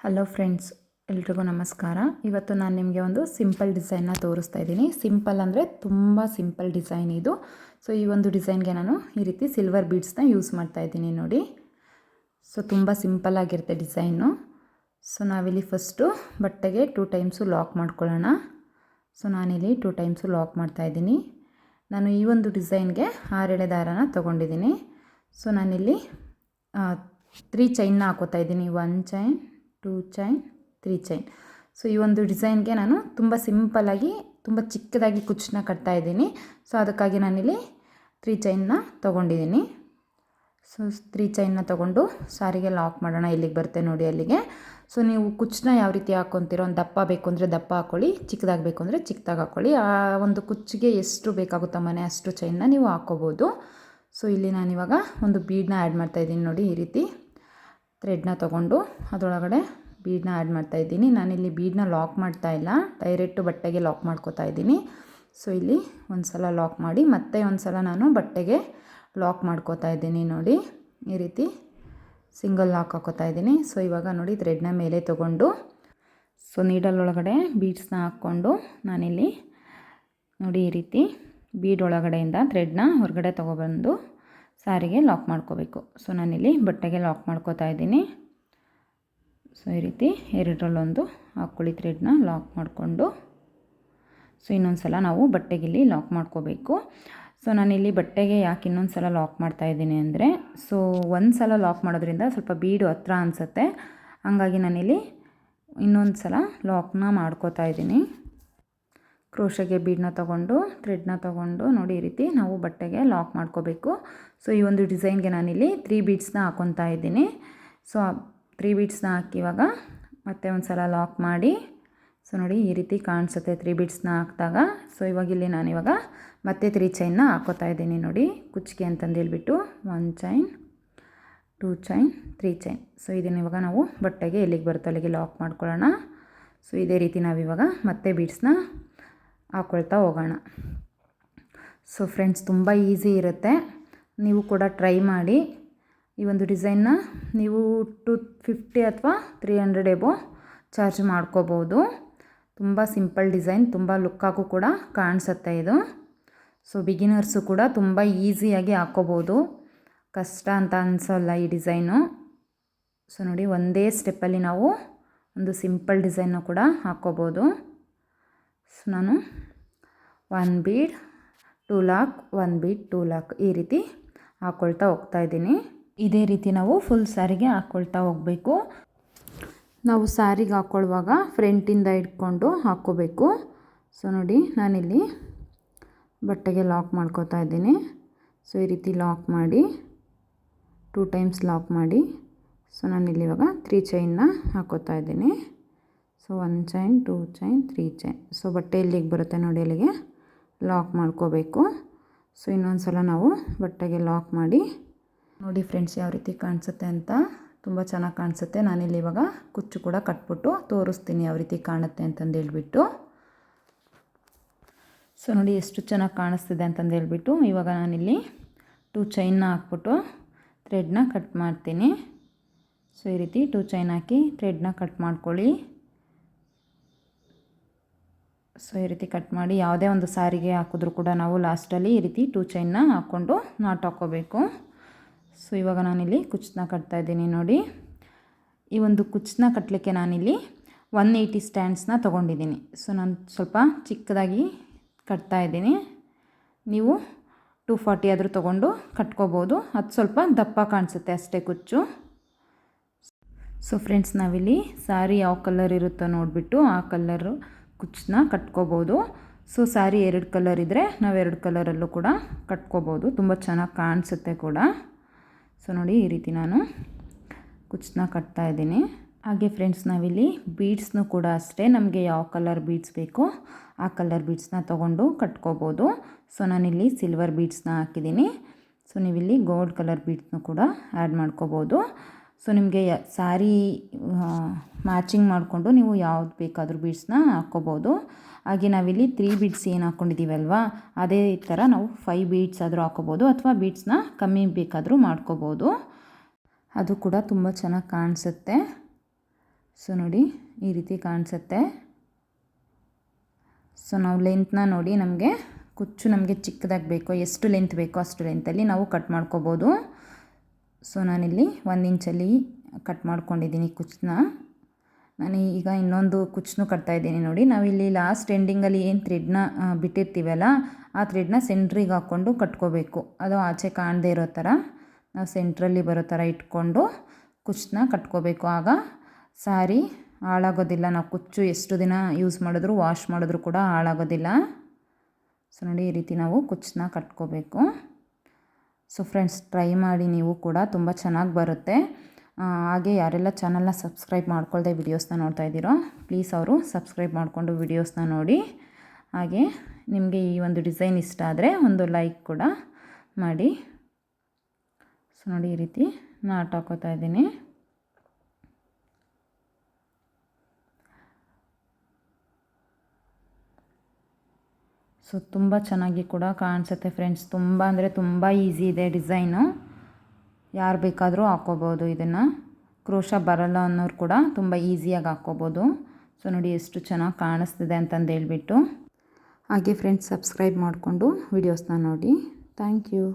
Hello friends, ಎಲ್ರಿಗೂ ನಮಸ್ಕಾರ. ಇವತ್ತು ನಾನು ನಿಮಗೆ ಒಂದು ಸಿಂಪಲ್ ಡಿಸೈನ್ನ ತೋರಿಸ್ತಾ ಇದ್ದೀನಿ. ಸಿಂಪಲ್ ಅಂದರೆ ತುಂಬ ಸಿಂಪಲ್ ಡಿಸೈನ್ ಇದು. ಸೊ ಈ ಒಂದು ಡಿಸೈನ್ಗೆ ನಾನು ಈ ರೀತಿ ಸಿಲ್ವರ್ ಬೀಡ್ಸ್ನ ಯೂಸ್ ಮಾಡ್ತಾ ಇದ್ದೀನಿ ನೋಡಿ. ಸೊ ತುಂಬ ಸಿಂಪಲ್ ಆಗಿರುತ್ತೆ ಡಿಸೈನು. ಸೊ ನಾವಿಲ್ಲಿ ಫಸ್ಟು ಬಟ್ಟೆಗೆ 2 ಟೈಮ್ಸು ಲಾಕ್ ಮಾಡ್ಕೊಳ್ಳೋಣ. ಸೊ ನಾನಿಲ್ಲಿ 2 ಟೈಮ್ಸು ಲಾಕ್ ಮಾಡ್ತಾಯಿದ್ದೀನಿ. ನಾನು ಈ ಒಂದು ಡಿಸೈನ್ಗೆ 6 ಎಳೆ ದಾರನ ತೊಗೊಂಡಿದ್ದೀನಿ. ಸೊ ನಾನಿಲ್ಲಿ 3 ಚೈನ್ನ ಹಾಕೋತಾ ಇದ್ದೀನಿ. 1 ಚೈನ್, 2 ಚೈನ್, 3 ಚೈನ್. ಸೊ ಈ ಒಂದು ಡಿಸೈನ್ಗೆ ನಾನು ತುಂಬ ಸಿಂಪಲ್ಲಾಗಿ ತುಂಬ ಚಿಕ್ಕದಾಗಿ ಕುಚ್ಚನ್ನ ಕಟ್ತಾ ಇದ್ದೀನಿ. ಸೊ ಅದಕ್ಕಾಗಿ ನಾನಿಲ್ಲಿ 3 ಚೈನ್ನ ತೊಗೊಂಡಿದ್ದೀನಿ. ಸೊ 3 ಚೈನ್ನ ತೊಗೊಂಡು ಸಾರಿಗೆ ಲಾಕ್ ಮಾಡೋಣ. ಇಲ್ಲಿಗೆ ಬರುತ್ತೆ ನೋಡಿ ಅಲ್ಲಿಗೆ. ಸೊ ನೀವು ಕುಚ್ಚನ್ನ ಯಾವ ರೀತಿ ಹಾಕ್ಕೊತೀರೋ, ಒಂದು ದಪ್ಪ ಬೇಕು ಅಂದರೆ ದಪ್ಪ ಹಾಕ್ಕೊಳ್ಳಿ, ಚಿಕ್ಕದಾಗಿ ಬೇಕು ಅಂದರೆ ಚಿಕ್ಕದಾಗಿ ಹಾಕ್ಕೊಳ್ಳಿ. ಆ ಒಂದು ಕುಚ್ಚಿಗೆ ಎಷ್ಟು ಬೇಕಾಗುತ್ತೋ ಮನೆ ಅಷ್ಟು ಚೈನ್ನ ನೀವು ಹಾಕ್ಕೋಬೋದು. ಸೊ ಇಲ್ಲಿ ನಾನಿವಾಗ ಒಂದು ಬೀಡನ್ನ ಆ್ಯಡ್ ಮಾಡ್ತಾಯಿದ್ದೀನಿ ನೋಡಿ. ಈ ರೀತಿ ಥ್ರೆಡ್ನ ತೊಗೊಂಡು ಅದರೊಳಗಡೆ ಬೀಡನ್ನ ಆ್ಯಡ್ ಮಾಡ್ತಾಯಿದ್ದೀನಿ. ನಾನಿಲ್ಲಿ ಬೀಡನ್ನ ಲಾಕ್ ಮಾಡ್ತಾ ಇಲ್ಲ, ಡೈರೆಕ್ಟು ಬಟ್ಟೆಗೆ ಲಾಕ್ ಮಾಡ್ಕೋತಾ ಇದ್ದೀನಿ. ಸೊ ಇಲ್ಲಿ ಒಂದು ಸಲ ಲಾಕ್ ಮಾಡಿ ಮತ್ತೆ ಒಂದು ಸಲ ನಾನು ಬಟ್ಟೆಗೆ ಲಾಕ್ ಮಾಡ್ಕೋತಾ ಇದ್ದೀನಿ ನೋಡಿ. ಈ ರೀತಿ ಸಿಂಗಲ್ ಲಾಕ್ ಹಾಕೋತಾ ಇದ್ದೀನಿ. ಸೊ ಇವಾಗ ನೋಡಿ ಥ್ರೆಡ್ನ ಮೇಲೆ ತೊಗೊಂಡು ಸೊ ನೀಡಲ್ ಒಳಗಡೆ ಬೀಡ್ಸ್ನ ಹಾಕ್ಕೊಂಡು ನಾನಿಲ್ಲಿ ನೋಡಿ ಈ ರೀತಿ ಬೀಡ್ ಒಳಗಡೆಯಿಂದ ಥ್ರೆಡ್ನ ಹೊರಗಡೆ ತೊಗೊಬಂದು ಸಾರಿಗೆ ಲಾಕ್ ಮಾಡ್ಕೋಬೇಕು. ಸೊ ನಾನಿಲ್ಲಿ ಬಟ್ಟೆಗೆ ಲಾಕ್ ಮಾಡ್ಕೋತಾ ಇದ್ದೀನಿ. ಸೊ ಈ ರೀತಿ ಎರಡರಲ್ಲೊಂದು ಹಾಕ್ಕೊಳ್ಳಿ, ಥ್ರೆಡ್ನ ಲಾಕ್ ಮಾಡಿಕೊಂಡು. ಸೊ ಇನ್ನೊಂದು ಸಲ ನಾವು ಬಟ್ಟೆಗಿಲ್ಲಿ ಲಾಕ್ ಮಾಡ್ಕೋಬೇಕು. ಸೊ ನಾನಿಲ್ಲಿ ಬಟ್ಟೆಗೆ ಯಾಕೆ ಇನ್ನೊಂದು ಸಲ ಲಾಕ್ ಮಾಡ್ತಾಯಿದ್ದೀನಿ ಅಂದರೆ, ಸೊ ಒಂದು ಸಲ ಲಾಕ್ ಮಾಡೋದ್ರಿಂದ ಸ್ವಲ್ಪ ಬೀಡು ಹತ್ರ ಅನಿಸುತ್ತೆ. ಹಂಗಾಗಿ ನಾನಿಲ್ಲಿ ಇನ್ನೊಂದು ಸಲ ಲಾಕ್ನ ಮಾಡ್ಕೋತಾ ಇದ್ದೀನಿ. ಕ್ರೋಶೆಗೆ ಬೀಡನ್ನ ತೊಗೊಂಡು ಥ್ರೆಡ್ನ ತೊಗೊಂಡು ನೋಡಿ ಈ ರೀತಿ ನಾವು ಬಟ್ಟೆಗೆ ಲಾಕ್ ಮಾಡ್ಕೋಬೇಕು. ಸೊ ಈ ಒಂದು ಡಿಸೈನ್ಗೆ ನಾನಿಲ್ಲಿ 3 ಬೀಡ್ಸ್ನ ಹಾಕ್ಕೊತಾ ಇದ್ದೀನಿ. ಸೊ 3 ಬೀಡ್ಸ್ನ ಹಾಕಿವಾಗ ಮತ್ತೆ ಒಂದು ಸಲ ಲಾಕ್ ಮಾಡಿ. ಸೊ ನೋಡಿ ಈ ರೀತಿ ಕಾಣಿಸುತ್ತೆ 3 ಬೀಡ್ಸ್ನ ಹಾಕಿದಾಗ. ಸೊ ಇವಾಗಿಲ್ಲಿ ನಾನಿವಾಗ ಮತ್ತೆ 3 ಚೈನ್ನ ಹಾಕೋತಾ ಇದ್ದೀನಿ ನೋಡಿ, ಕುಚ್ಚಿಗೆ ಅಂತಂದೇಳ್ಬಿಟ್ಟು 1 ಚೈನ್, 2 ಚೈನ್, 3 ಚೈನ್. ಸೊ ಇದನ್ನು ಇವಾಗ ನಾವು ಬಟ್ಟೆಗೆ ಎಲ್ಲಿಗೆ ಬರುತ್ತೋ ಅಲ್ಲಿಗೆ ಲಾಕ್ ಮಾಡ್ಕೊಳ್ಳೋಣ. ಸೊ ಇದೇ ರೀತಿ ನಾವಿವಾಗ ಮತ್ತೆ ಬೀಡ್ಸ್ನ ಹಾಕ್ಕೊಳ್ತಾ ಹೋಗೋಣ. ಸೊ ಫ್ರೆಂಡ್ಸ್, ತುಂಬ ಈಸಿ ಇರುತ್ತೆ, ನೀವು ಕೂಡ ಟ್ರೈ ಮಾಡಿ. ಈ ಒಂದು ಡಿಸೈನ್ನ ನೀವು 250 ಅಥವಾ 300 ಎಬೋ ಚಾರ್ಜ್ ಮಾಡ್ಕೋಬೋದು. ತುಂಬ ಸಿಂಪಲ್ ಡಿಸೈನ್, ತುಂಬ ಲುಕ್ಕಾಗೂ ಕೂಡ ಕಾಣಿಸುತ್ತೆ ಇದು. ಸೊ ಬಿಗಿನರ್ಸು ಕೂಡ ತುಂಬ ಈಸಿಯಾಗಿ ಹಾಕ್ಕೋಬೋದು, ಕಷ್ಟ ಅಂತ ಅನಿಸೋಲ್ಲ ಈ ಡಿಸೈನು. ಸೊ ನೋಡಿ ಒಂದೇ ಸ್ಟೆಪ್ಪಲ್ಲಿ ನಾವು ಒಂದು ಸಿಂಪಲ್ ಡಿಸೈನ್ನ ಕೂಡ ಹಾಕ್ಕೋಬೋದು. ಸೊ ನಾನು 1 ಬೀಡ್ 2 ಲಾಕ್, 1 ಬೀಡ್ 2 ಲಾಕ್ ಈ ರೀತಿ ಹಾಕ್ಕೊಳ್ತಾ ಹೋಗ್ತಾಯಿದ್ದೀನಿ. ಇದೇ ರೀತಿ ನಾವು ಫುಲ್ ಸ್ಯಾರಿಗೆ ಹಾಕ್ಕೊಳ್ತಾ ಹೋಗಬೇಕು. ನಾವು ಸ್ಯಾರಿಗೆ ಹಾಕ್ಕೊಳ್ಳುವಾಗ ಫ್ರಂಟಿಂದ ಇಟ್ಕೊಂಡು ಹಾಕ್ಕೋಬೇಕು. ಸೊ ನೋಡಿ ನಾನಿಲ್ಲಿ ಬಟ್ಟೆಗೆ ಲಾಕ್ ಮಾಡ್ಕೋತಾ ಇದ್ದೀನಿ. ಸೊ ಈ ರೀತಿ ಲಾಕ್ ಮಾಡಿ 2 ಟೈಮ್ಸ್ ಲಾಕ್ ಮಾಡಿ. ಸೊ ನಾನಿಲ್ಲಿ ಇವಾಗ 3 ಚೈನ್ನ ಹಾಕ್ಕೋತಾ ಇದ್ದೀನಿ. So 1 chain, 2 chain, 3 chain. So ಬಟ್ಟೆ ಇಲ್ಲಿಗೆ ಬರುತ್ತೆ ನೋಡಿ, ಅಲ್ಲಿಗೆ ಲಾಕ್ ಮಾಡ್ಕೋಬೇಕು. ಸೊ ಇನ್ನೊಂದು ಸಲ ನಾವು ಬಟ್ಟೆಗೆ ಲಾಕ್ ಮಾಡಿ ನೋಡಿ ಫ್ರೆಂಡ್ಸ್ ಯಾವ ರೀತಿ ಕಾಣಿಸುತ್ತೆ ಅಂತ. ತುಂಬ ಚೆನ್ನಾಗಿ ಕಾಣಿಸುತ್ತೆ. ನಾನಿಲ್ಲಿ ಇವಾಗ ಕುಚ್ಚು ಕೂಡ ಕಟ್ಬಿಟ್ಟು ತೋರಿಸ್ತೀನಿ ಯಾವ ರೀತಿ ಕಾಣುತ್ತೆ ಅಂತಂದೇಳ್ಬಿಟ್ಟು. ಸೊ ನೋಡಿ ಎಷ್ಟು ಚೆನ್ನಾಗಿ ಕಾಣಿಸ್ತಿದೆ ಅಂತಂದೇಳ್ಬಿಟ್ಟು ಇವಾಗ ನಾನಿಲ್ಲಿ 2 ಚೈನ್ನ ಹಾಕ್ಬಿಟ್ಟು ಥ್ರೆಡ್ನ ಕಟ್ ಮಾಡ್ತೀನಿ. ಸೊ ಈ ರೀತಿ 2 ಚೈನ್ ಹಾಕಿ ಥ್ರೆಡ್ನ ಕಟ್ ಮಾಡ್ಕೊಳ್ಳಿ. ಸೊ ಈ ರೀತಿ ಕಟ್ ಮಾಡಿ ಯಾವುದೇ ಒಂದು ಸಾರಿಗೆ ಹಾಕಿದ್ರೂ ಕೂಡ ನಾವು ಲಾಸ್ಟಲ್ಲಿ ಈ ರೀತಿ 2 ಚೈನ್ನ ಹಾಕ್ಕೊಂಡು ನಾಟ್ ಹಾಕ್ಕೋಬೇಕು. ಸೊ ಇವಾಗ ನಾನಿಲ್ಲಿ ಕುಚ್ಚನ್ನ ಕಟ್ತಾಯಿದ್ದೀನಿ ನೋಡಿ. ಈ ಒಂದು ಕುಚ್ಚನ್ನ ಕಟ್ಟಲಿಕ್ಕೆ ನಾನಿಲ್ಲಿ 180 ಸ್ಟ್ಯಾಂಡ್ಸ್ನ ತೊಗೊಂಡಿದ್ದೀನಿ. ಸೊ ನಾನು ಸ್ವಲ್ಪ ಚಿಕ್ಕದಾಗಿ ಕಟ್ತಾಯಿದ್ದೀನಿ. ನೀವು 240 ಆದರೂ ತೊಗೊಂಡು ಕಟ್ಕೋಬೋದು, ಅದು ಸ್ವಲ್ಪ ದಪ್ಪ ಕಾಣಿಸುತ್ತೆ ಅಷ್ಟೇ ಕುಚ್ಚು. ಸೊ ಫ್ರೆಂಡ್ಸ್, ನಾವಿಲ್ಲಿ ಸಾರಿ ಯಾವ ಕಲರ್ ಇರುತ್ತೋ ನೋಡಿಬಿಟ್ಟು ಆ ಕಲರು ಕುಚ್ಚನ್ನ ಕಟ್ಕೋಬೋದು. ಸೊ ಸ್ಯಾರಿ 2 ಕಲರ್ ಇದ್ದರೆ ನಾವು 2 ಕಲರಲ್ಲೂ ಕೂಡ ಕಟ್ಕೋಬೋದು, ತುಂಬ ಚೆನ್ನಾಗಿ ಕಾಣಿಸುತ್ತೆ ಕೂಡ. ಸೊ ನೋಡಿ ಈ ರೀತಿ ನಾನು ಕುಚ್ಚನ್ನ ಕಟ್ತಾ ಇದ್ದೀನಿ. ಹಾಗೆ ಫ್ರೆಂಡ್ಸ್, ನಾವಿಲ್ಲಿ ಬೀಡ್ಸ್ನೂ ಕೂಡ ಅಷ್ಟೇ, ನಮಗೆ ಯಾವ ಕಲರ್ ಬೀಡ್ಸ್ ಬೇಕೋ ಆ ಕಲರ್ ಬೀಡ್ಸ್ನ ತೊಗೊಂಡು ಕಟ್ಕೋಬೋದು. ಸೊ ನಾನಿಲ್ಲಿ ಸಿಲ್ವರ್ ಬೀಡ್ಸ್ನ ಹಾಕಿದ್ದೀನಿ. ಸೊ ನೀವಿಲ್ಲಿ ಗೋಲ್ಡ್ ಕಲರ್ ಬೀಡ್ಸ್ನೂ ಕೂಡ ಆ್ಯಡ್ ಮಾಡ್ಕೋಬೋದು. ಸೊ ನಿಮಗೆ ಸ್ಯಾರಿ ಮ್ಯಾಚಿಂಗ್ ಮಾಡಿಕೊಂಡು ನೀವು ಯಾವ್ದು ಬೇಕಾದರೂ ಬೀಡ್ಸ್ನ ಹಾಕ್ಕೋಬೋದು. ಹಾಗೆ ನಾವಿಲ್ಲಿ 3 ಬೀಡ್ಸ್ ಏನು ಹಾಕ್ಕೊಂಡಿದ್ದೀವಲ್ವ, ಅದೇ ಥರ ನಾವು 5 ಬೀಡ್ಸ್ ಆದರೂ ಹಾಕ್ಕೋಬೋದು, ಅಥವಾ ಬೀಡ್ಸ್ನ ಕಮ್ಮಿ ಬೇಕಾದರೂ ಮಾಡ್ಕೋಬೋದು. ಅದು ಕೂಡ ತುಂಬ ಚೆನ್ನಾಗಿ ಕಾಣಿಸುತ್ತೆ. ಸೊ ನೋಡಿ ಈ ರೀತಿ ಕಾಣಿಸುತ್ತೆ. ಸೊ ನಾವು ಲೆಂತ್ನ ನೋಡಿ, ನಮಗೆ ಕುಚ್ಚು ನಮಗೆ ಚಿಕ್ಕದಾಗಿ ಬೇಕೋ, ಎಷ್ಟು ಲೆಂತ್ ಬೇಕೋ ಅಷ್ಟು ಲೆಂತಲ್ಲಿ ನಾವು ಕಟ್ ಮಾಡ್ಕೋಬೋದು. ಸೊ ನಾನಿಲ್ಲಿ 1 ಇಂಚಲ್ಲಿ ಕಟ್ ಮಾಡ್ಕೊಂಡಿದ್ದೀನಿ ಕುಚ್ಚನ್ನ. ನಾನು ಈಗ ಇನ್ನೊಂದು ಕುಚ್ಚನ್ನು ಕಟ್ತಾಯಿದ್ದೀನಿ ನೋಡಿ. ನಾವಿಲ್ಲಿ ಲಾಸ್ಟ್ ಎಂಡಿಂಗಲ್ಲಿ ಏನು ಥ್ರೆಡ್ನ ಬಿಟ್ಟಿರ್ತೀವಲ್ಲ, ಆ ಥ್ರೆಡ್ನ ಸೆಂಟ್ರಿಗೆ ಹಾಕ್ಕೊಂಡು ಕಟ್ಕೋಬೇಕು. ಅದು ಆಚೆ ಕಾಣದೇ ಇರೋ ಥರ ನಾವು ಸೆಂಟ್ರಲ್ಲಿ ಬರೋ ಥರ ಇಟ್ಕೊಂಡು ಕುಚ್ಚನ್ನ ಕಟ್ಕೋಬೇಕು. ಆಗ ಸಾರಿ ಹಾಳಾಗೋದಿಲ್ಲ. ನಾವು ಕುಚ್ಚು ಎಷ್ಟು ದಿನ ಯೂಸ್ ಮಾಡಿದ್ರು, ವಾಶ್ ಮಾಡಿದ್ರು ಕೂಡ ಹಾಳಾಗೋದಿಲ್ಲ. ಸೊ ನೋಡಿ ಈ ರೀತಿ ನಾವು ಕುಚ್ಚನ್ನ ಕಟ್ಕೋಬೇಕು. ಸೊ ಫ್ರೆಂಡ್ಸ್, ಟ್ರೈ ಮಾಡಿ ನೀವು ಕೂಡ, ತುಂಬ ಚೆನ್ನಾಗಿ ಬರುತ್ತೆ. ಹಾಗೆ ಯಾರೆಲ್ಲ ಚಾನಲ್ನ ಸಬ್ಸ್ಕ್ರೈಬ್ ಮಾಡ್ಕೊಳ್ದೆ ವಿಡಿಯೋಸ್ನ ನೋಡ್ತಾ ಇದ್ದೀರೋ, ಪ್ಲೀಸ್ ಅವರು ಸಬ್ಸ್ಕ್ರೈಬ್ ಮಾಡಿಕೊಂಡು ವಿಡಿಯೋಸ್ನ ನೋಡಿ. ಹಾಗೆ ನಿಮಗೆ ಈ ಒಂದು ಡಿಸೈನ್ ಇಷ್ಟ ಆದರೆ ಒಂದು ಲೈಕ್ ಕೂಡ ಮಾಡಿ. ಸೊ ನೋಡಿ ಈ ರೀತಿ ನಾಟ್ ಹಾಕೋತಾ ಇದ್ದೀನಿ. ಸೊ ತುಂಬ ಚೆನ್ನಾಗಿ ಕೂಡ ಕಾಣಿಸುತ್ತೆ ಫ್ರೆಂಡ್ಸ್. ತುಂಬ ಅಂದರೆ ತುಂಬ ಈಸಿ ಇದೆ ಡಿಸೈನು. ಯಾರು ಬೇಕಾದರೂ ಹಾಕ್ಕೋಬೋದು ಇದನ್ನು. ಕ್ರೋಶ ಬರಲ್ಲ ಅನ್ನೋರು ಕೂಡ ತುಂಬ ಈಸಿಯಾಗಿ ಹಾಕ್ಕೋಬೋದು. ಸೊ ನೋಡಿ ಎಷ್ಟು ಚೆನ್ನಾಗಿ ಕಾಣಿಸ್ತಿದೆ ಅಂತಂದು ಹೇಳ್ಬಿಟ್ಟು. ಹಾಗೆ ಫ್ರೆಂಡ್ಸ್, ಸಬ್ಸ್ಕ್ರೈಬ್ ಮಾಡಿಕೊಂಡು ವಿಡಿಯೋಸ್ನ ನೋಡಿ. Thank you.